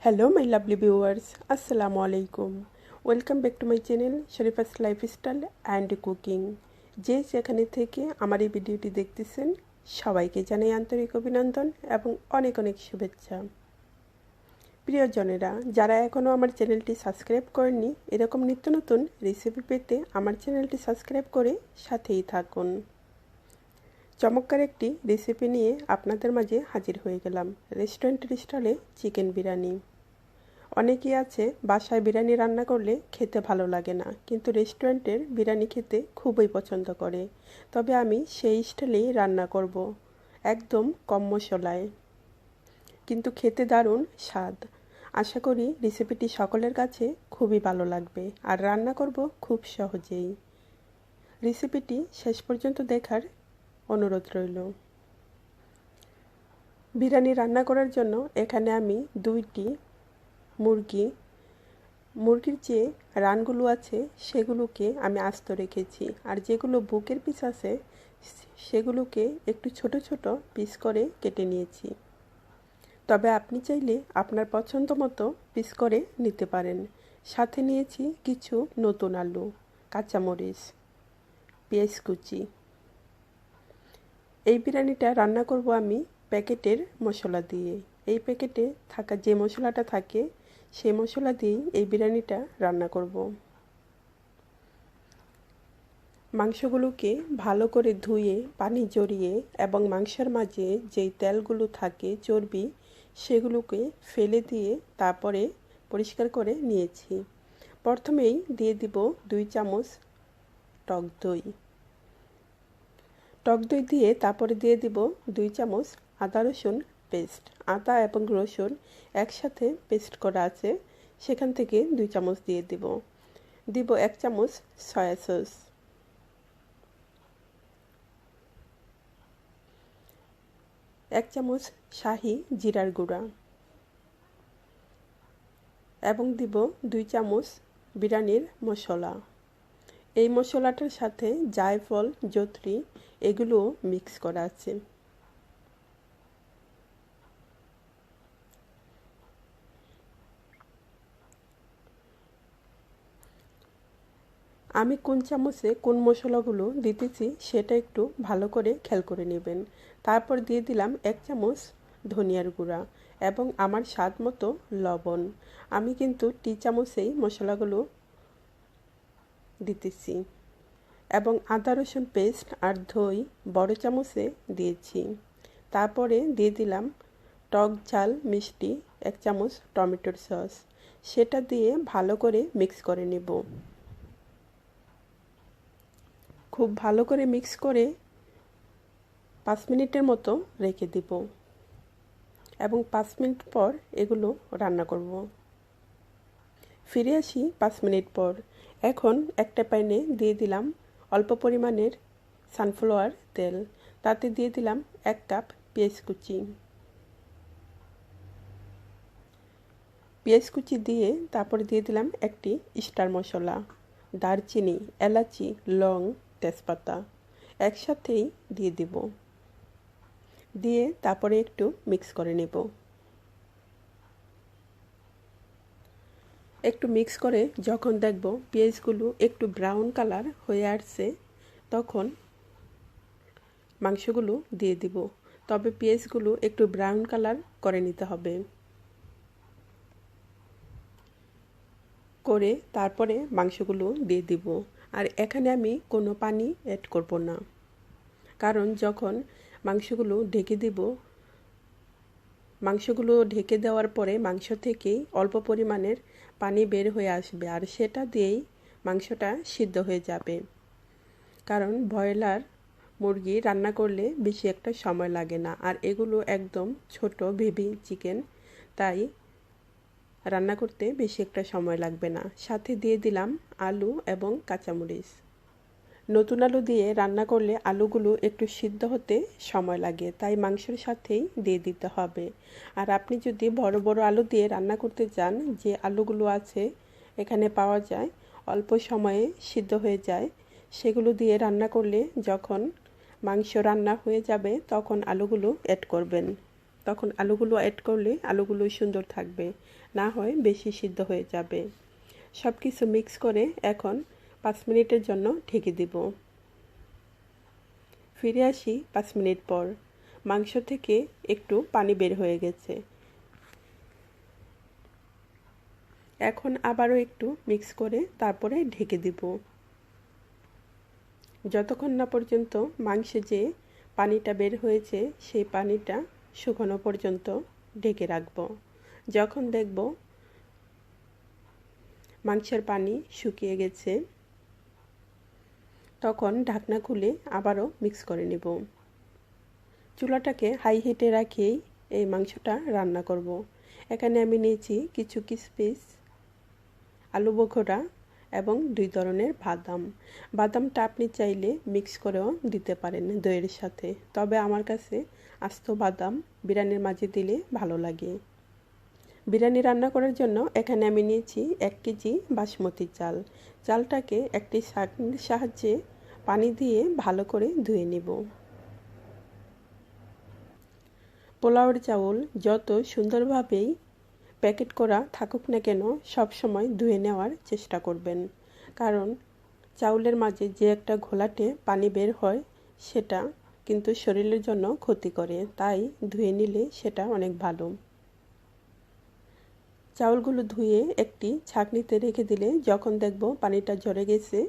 Hello my lovely viewers, Assalamu alaikum. Welcome back to my channel Shaifa's lifestyle and cooking. যে যেখানে থেকে আমার এই ভিডিওটি দেখতেছেন সবাইকে জানাই আন্তরিক অভিনন্দন এবং অনেক অনেক শুভেচ্ছা। প্রিয়জনেরা, যারা এখনো আমার চ্যানেলটি সাবস্ক্রাইব করেননি, এরকম নিত্য নতুন রেসিপি পেতে আমার চ্যানেলটি সাবস্ক্রাইব করে সাথেই থাকুন। চমৎকার একটি রেসিপি নিয়ে আপনাদের মাঝে হাজির হয়ে গেলাম। রেস্টুরেন্টের স্টাইলে চিকেন বিরিয়ানি। অনেকেই আছে বাসায় বিরিয়ানি রান্না করলে খেতে ভালো লাগে না, কিন্তু রেস্টুরেন্টের বিরিয়ানি খেতে খুবই পছন্দ করে। তবে আমি সেই স্টাইলেই রান্না করব, একদম কম মশলায়, কিন্তু খেতে দারুণ স্বাদ। আশা করি রেসিপিটি সকলের কাছে খুবই ভালো লাগবে, আর রান্না করব খুব সহজেই। রেসিপিটি শেষ পর্যন্ত দেখার অনুরোধ রইল। বিরিয়ানি রান্না করার জন্য এখানে আমি দুইটি মুরগির যে রানগুলো আছে সেগুলোকে আমি আস্ত রেখেছি, আর যেগুলো বুকের পিস আছে সেগুলোকে একটু ছোট ছোট পিস করে কেটে নিয়েছি। তবে আপনি চাইলে আপনার পছন্দ মতো পিস করে নিতে পারেন। সাথে নিয়েছি কিছু নতুন আলু, কাঁচামরিচ, পেঁয়াজ কুচি। এই বিরিয়ানিটা রান্না করব আমি প্যাকেটের মশলা দিয়ে। এই প্যাকেটে থাকা যে মশলাটা থাকে সেই মশলা দিয়েই এই বিরিয়ানিটা রান্না করব। মাংসগুলোকে ভালো করে ধুয়ে পানি ঝরিয়ে এবং মাংসের মাঝে যেই তেলগুলো থাকে, চর্বি, সেগুলোকে ফেলে দিয়ে তারপরে পরিষ্কার করে নিয়েছি। প্রথমেই দিয়ে দিব 2 চামচ টক দই দিয়ে তারপরে দিয়ে দিব 2 চামচ আদা রসুন পেস্ট। আদা এবং রসুন একসাথে পেস্ট করা আছে, সেখান থেকে 2 চামচ দিয়ে দিব 1 চামচ সয়া সস, 1 চামচ শাহি জিরার গুঁড়া এবং দিব 2 চামচ বিরিয়ানির মশলা। এই মশলাটার সাথে জায়ফল, জত্রি এগুলো মিক্স করা আছে। আমি কোন চামচে কোন মশলাগুলো দিতেছি সেটা একটু ভালো করে খেয়াল করে নেবেন। তারপর দিয়ে দিলাম 1 চামচ ধনিয়ার গুঁড়া এবং আমার স্বাদ মতো লবণ। আমি কিন্তু টি চামচেই মশলাগুলো দিতেছি এবং আদা রসুন পেস্ট আর দই বড় চামচে দিয়েছি। তারপরে দিয়ে দিলাম টক ঝাল মিষ্টি 1 চামচ টমেটোর সস। সেটা দিয়ে ভালো করে মিক্স করে নেব। খুব ভালো করে মিক্স করে 5 মিনিটের মতো রেখে দিব এবং 5 মিনিট পর এগুলো রান্না করব। ফিরে আসি 5 মিনিট পর। এখন একটা প্যানে দিয়ে দিলাম অল্প পরিমাণের সানফ্লাওয়ার তেল। তাতে দিয়ে দিলাম 1 কাপ পেঁয়াজ কুচি দিয়ে তারপরে দিয়ে দিলাম একটি স্টার মশলা, দারচিনি, এলাচি, লং, তেজপাতা একসাথেই দিয়ে তারপরে একটু মিক্স করে নেব। একটু মিক্স করে যখন দেখব পেঁয়াজগুলো একটু ব্রাউন কালার হয়ে আসছে, তখন মাংসগুলো দিয়ে দিব। তবে পেঁয়াজগুলো একটু ব্রাউন কালার করে নিতে হবে। করে তারপরে মাংসগুলো দিয়ে দিব। আর এখানে আমি কোনো পানি অ্যাড করব না, কারণ যখন মাংসগুলো ঢেকে দেওয়ার পরে মাংস থেকেই অল্প পরিমাণের পানি বের হয়ে আসবে, আর সেটা দিয়েই মাংসটা সিদ্ধ হয়ে যাবে। কারণ ব্রয়লার মুরগি রান্না করলে বেশি একটা সময় লাগে না, আর এগুলো একদম ছোট বেবি চিকেন, তাই রান্না করতে বেশি একটা সময় লাগবে না। সাথে দিয়ে দিলাম আলু এবং কাঁচামরিচ। নতুন আলু দিয়ে রান্না করলে আলুগুলো একটু সিদ্ধ হতে সময় লাগে, তাই মাংসের সাথেই দিয়ে দিতে হবে। আর আপনি যদি বড় বড় আলু দিয়ে রান্না করতে চান, যে আলুগুলো আছে এখানে পাওয়া যায়, অল্প সময়ে সিদ্ধ হয়ে যায়, সেগুলো দিয়ে রান্না করলে যখন মাংস রান্না হয়ে যাবে তখন আলুগুলো অ্যাড করবেন। তখন আলুগুলো অ্যাড করলে আলুগুলো সুন্দর থাকবে, না হয় বেশি সিদ্ধ হয়ে যাবে। সব কিছু মিক্স করে এখন 5 মিনিটের জন্য ঢেকে দিব। ফিরে আসি 5 মিনিট পর। মাংস থেকে একটু পানি বের হয়ে গেছে। এখন আবারও একটু মিক্স করে তারপরে ঢেকে দিব। যতক্ষণ না পর্যন্ত মাংসে যে পানিটা বের হয়েছে সেই পানিটা শুকানো পর্যন্ত ঢেকে রাখব। যখন দেখব মাংসের পানি শুকিয়ে গেছে তখন ঢাকনা খুলে আবারও মিক্স করে নেব। চুলাটাকে হাই হিটে রাখিয়েই এই মাংসটা রান্না করব। এখানে আমি নিয়েছি কিছু কিশমিশ, আলু বোখরা এবং 2 ধরনের বাদাম। বাদামটা আপনি চাইলে মিক্স করেও দিতে পারেন দইয়ের সাথে, তবে আমার কাছে আস্ত বাদাম বিরিয়ানির মাঝে দিলে ভালো লাগে। বিরিয়ানি রান্না করার জন্য এখানে আমি নিয়েছি 1 কেজি বাসমতি চাল। চালটাকে একটি ছাঁকনির সাহায্যে পানি দিয়ে ভালো করে ধুয়ে নেব। পোলাওয়ের চাউল যত সুন্দরভাবেই প্যাকেট করা থাকুক না কেন সব সময় ধুয়ে নেওয়ার চেষ্টা করবেন, কারণ চাউলের মাঝে যে একটা ঘোলাটে পানি বের হয় সেটা কিন্তু শরীরের জন্য ক্ষতি করে, তাই ধুয়ে নিলে সেটা অনেক ভালো। চাউলগুলো ধুয়ে একটি ছাঁকনিতে রেখে দিলে যখন দেখব পানিটা ঝরে গেছে,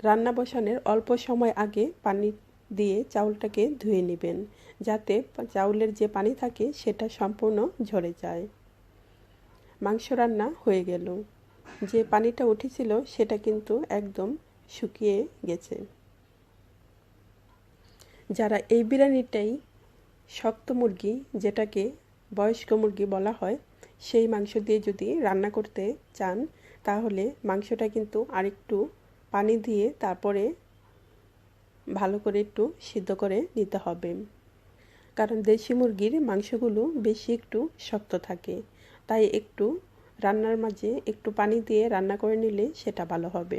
রান্না বসানোর অল্প সময় আগে পানি দিয়ে চাউলটাকে ধুয়ে নেবেন, যাতে চাউলের যে পানি থাকে সেটা সম্পূর্ণ ঝরে যায়। মাংস রান্না হয়ে গেল। যে পানিটা উঠেছিল সেটা কিন্তু একদম শুকিয়ে গেছে। যারা এই বিরিয়ানিটাই শক্ত মুরগি, যেটাকে বয়স্ক মুরগি বলা হয়, সেই মাংস দিয়ে যদি রান্না করতে চান তাহলে মাংসটা কিন্তু আরেকটু পানি দিয়ে তারপরে ভালো করে একটু সিদ্ধ করে নিতে হবে, কারণ দেশি মুরগির মাংসগুলো বেশি একটু শক্ত থাকে, তাই একটু রান্নার মাঝে একটু পানি দিয়ে রান্না করে নিলে সেটা ভালো হবে।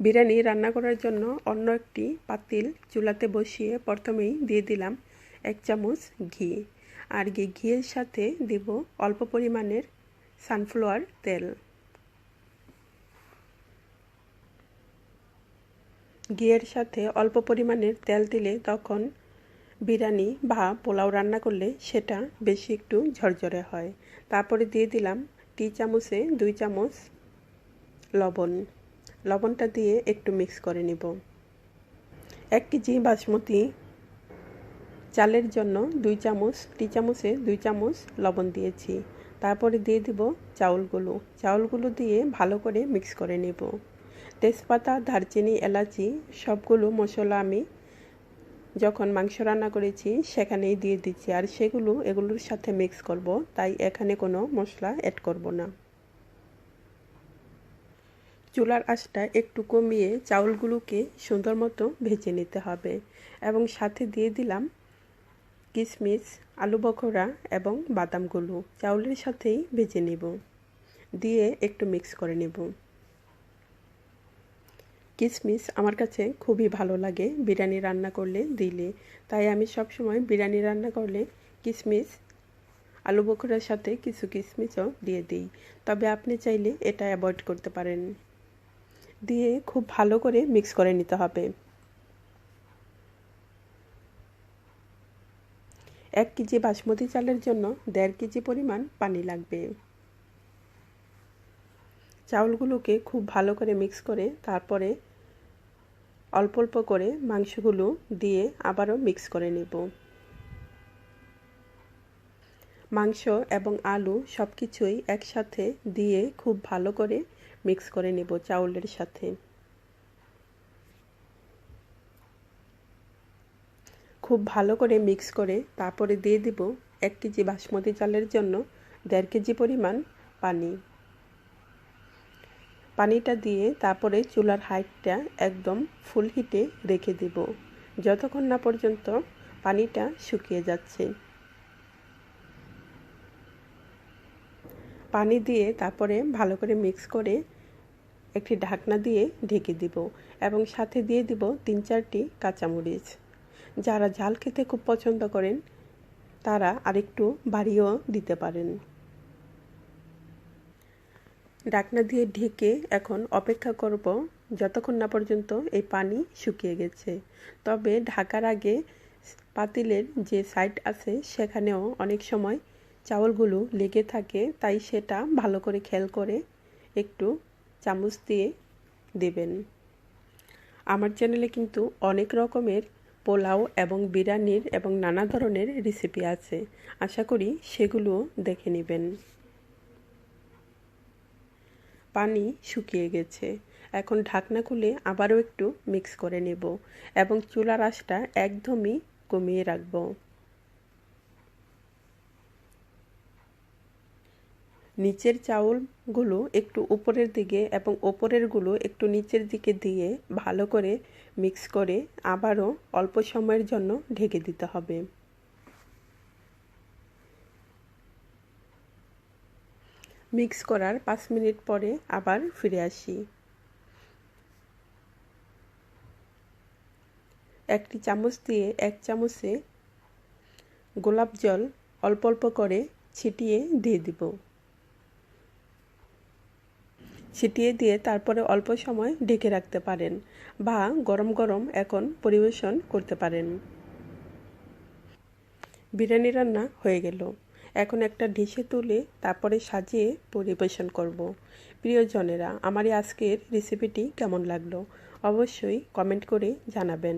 বিরিয়ানি রান্না করার জন্য অন্য একটি পাতিল চুলাতে বসিয়ে প্রথমেই দিয়ে দিলাম 1 চামচ ঘি, আর ঘিয়ের সাথে দিব অল্প পরিমাণের সানফ্লাওয়ার তেল। ঘিয়ের সাথে অল্প পরিমাণের তেল দিলে তখন বিরিয়ানি বা পোলাও রান্না করলে সেটা বেশি একটু ঝরঝরে হয়। তারপরে দিয়ে দিলাম টি চামচে 2 চামচ লবণ। লবণটা দিয়ে একটু মিক্স করে নিব। 1 কেজি বাসমতি চালের জন্য 2 চামচ, টি চামচে 2 চামচ লবণ দিয়েছি। তারপরে দিয়ে দিব চাউলগুলো দিয়ে ভালো করে মিক্স করে নেব। তেজপাতা, দারচিনি, এলাচি সবগুলো মশলা আমি যখন মাংস রান্না করেছি সেখানেই দিয়ে দিচ্ছি, আর এগুলোর সাথে মিক্স করব, তাই এখানে কোনো মশলা অ্যাড করব না। চুলার আঁচটা একটু কমিয়ে চাউলগুলোকে সুন্দর মতো ভেজে নিতে হবে এবং সাথে দিয়ে দিলাম কিশমিশ, আলু বখরা এবং বাদামগুলো চাউলের সাথেই ভেজে নেব, দিয়ে একটু মিক্স করে নেব। কিশমিশ আমার কাছে খুবই ভালো লাগে বিরিয়ানি রান্না করলে দিলে, তাই আমি সবসময় বিরিয়ানি রান্না করলে কিশমিশ আলু বখরার সাথে কিছু কিশমিশও দিয়ে দিই, তবে আপনি চাইলে এটা অ্যাভয়েড করতে পারেন। দিয়ে খুব ভালো করে মিক্স করে নিতে হবে। 1 কেজি বাসমতি চালের জন্য 1.5 কেজি পরিমাণ পানি লাগবে। চাউলগুলোকে খুব ভালো করে মিক্স করে তারপরে অল্প অল্প করে মাংসগুলো দিয়ে আবারও মিক্স করে নেব। মাংস এবং আলু সব কিছুই একসাথে দিয়ে খুব ভালো করে মিক্স করে নেব চাউলের সাথে। খুব ভালো করে মিক্স করে তারপরে দিয়ে দিব 1 কেজি বাসমতি চালের জন্য 1.5 কেজি পরিমাণ পানি। পানিটা দিয়ে তারপরে চুলার হাইটটা একদম ফুল হিটে রেখে দেব যতক্ষণ না পর্যন্ত পানিটা শুকিয়ে যাচ্ছে। পানি দিয়ে তারপরে ভালো করে মিক্স করে একটি ঢাকনা দিয়ে ঢেকে দিব এবং সাথে দিয়ে দিব 3-4টি কাঁচামরিচ। যারা ঝাল খেতে খুব পছন্দ করেন তারা আরেকটু বাড়িয়েও দিতে পারেন। ঢাকনা দিয়ে ঢেকে এখন অপেক্ষা করব যতক্ষণ না পর্যন্ত এই পানি শুকিয়ে গেছে। তবে ঢাকার আগে পাতিলের যে সাইড আছে সেখানেও অনেক সময় চাউলগুলো লেগে থাকে, তাই সেটা ভালো করে খেয়াল করে একটু চামচ দিয়ে দেবেন। আমার চ্যানেলে কিন্তু অনেক রকমের পোলাও এবং বিরিয়ানির এবং নানা ধরনের রেসিপি আছে, আশা করি সেগুলো দেখে নেবেন। পানি শুকিয়ে গেছে, এখন ঢাকনা খুলে আবারও একটু মিক্স করে নেব এবং চুলার আঁচটা একদমই কমিয়ে রাখব। নিচের চাউলগুলো একটু উপরের দিকে এবং উপরেরগুলো একটু নিচের দিকে দিয়ে ভালো করে মিক্স করে আবারও অল্প সময়ের জন্য ঢেকে দিতে হবে। মিক্স করার 5 মিনিট পরে আবার ফিরে আসি। একটি চামচ দিয়ে 1 চামচে গোলাপ জল অল্প অল্প করে ছিটিয়ে দিয়ে দিব। ছিটিয়ে দিয়ে তারপরে অল্প সময় ঢেকে রাখতে পারেন বা গরম গরম এখন পরিবেশন করতে পারেন। বিরিয়ানি রান্না হয়ে গেল, এখন একটা ডিশে তুলে তারপরে সাজিয়ে পরিবেশন করব। প্রিয়জনেরা, আমার আজকের রেসিপিটি কেমন লাগলো অবশ্যই কমেন্ট করে জানাবেন।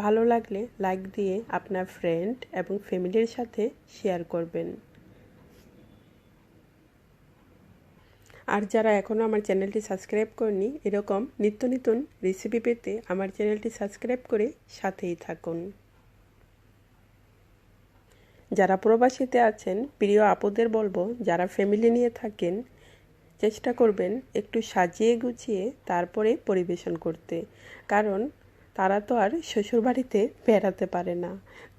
ভালো লাগলে লাইক দিয়ে আপনার ফ্রেন্ড এবং ফ্যামিলির সাথে শেয়ার করবেন। আর যারা এখনও আমার চ্যানেলটি সাবস্ক্রাইব করেনি, এরকম নিত্য নতুন রেসিপি পেতে আমার চ্যানেলটি সাবস্ক্রাইব করে সাথেই থাকুন। যারা প্রবাসীতে আছেন প্রিয় আপুদের বলবো, যারা ফ্যামিলি নিয়ে থাকেন চেষ্টা করবেন একটু সাজিয়ে গুছিয়ে তারপরে পরিবেশন করতে, কারণ তারা তো আর শ্বশুরবাড়িতে বেড়াতে পারে না,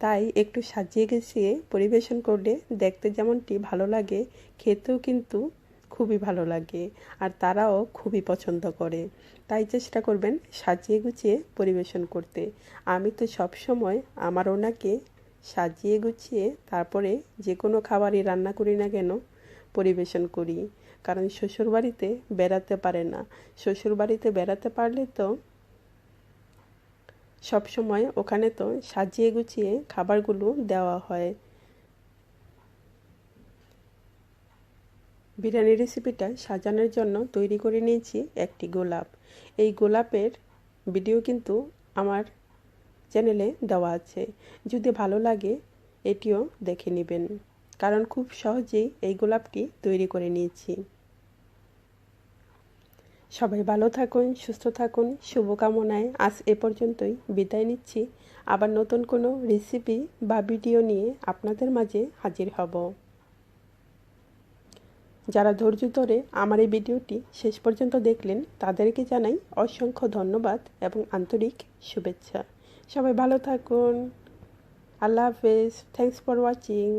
তাই একটু সাজিয়ে গুছিয়ে পরিবেশন করলে দেখতে যেমনটি ভালো লাগে খেতেও কিন্তু খুবই ভালো লাগে আর তারাও খুবই পছন্দ করে। তাই চেষ্টা করবেন সাজিয়ে গুছিয়ে পরিবেশন করতে। আমি তো সব সময় আমার ওনাকে সাজিয়ে গুছিয়ে তারপরে যে কোনো খাবারই রান্না করি না কেন পরিবেশন করি, কারণ শ্বশুরবাড়িতে বেড়াতে পারে না। শ্বশুরবাড়িতে বেড়াতে পারলে তো সব সময় ওখানে তো সাজিয়ে গুছিয়ে খাবারগুলো দেওয়া হয়। বিরিয়ানি রেসিপিটা সাজানোর জন্য তৈরি করে নিয়েছি একটি গোলাপ। এই গোলাপের ভিডিও কিন্তু আমার চ্যানেলে দেওয়া আছে, যদি ভালো লাগে এটিও দেখে নেবেন, কারণ খুব সহজেই এই গোলাপটি তৈরি করে নিয়েছি। সবাই ভালো থাকুন, সুস্থ থাকুন, শুভকামনায় আজ এ পর্যন্তই বিদায় নিচ্ছি। আবার নতুন কোনো রেসিপি বা ভিডিও নিয়ে আপনাদের মাঝে হাজির হব। যারা ধৈর্য ধরে আমার এই ভিডিওটি শেষ পর্যন্ত দেখলেন তাদেরকে জানাই অসংখ্য ধন্যবাদ এবং আন্তরিক শুভেচ্ছা। সবাই ভালো থাকুন। আল্লাহ হাফেজ। Thanks for watching.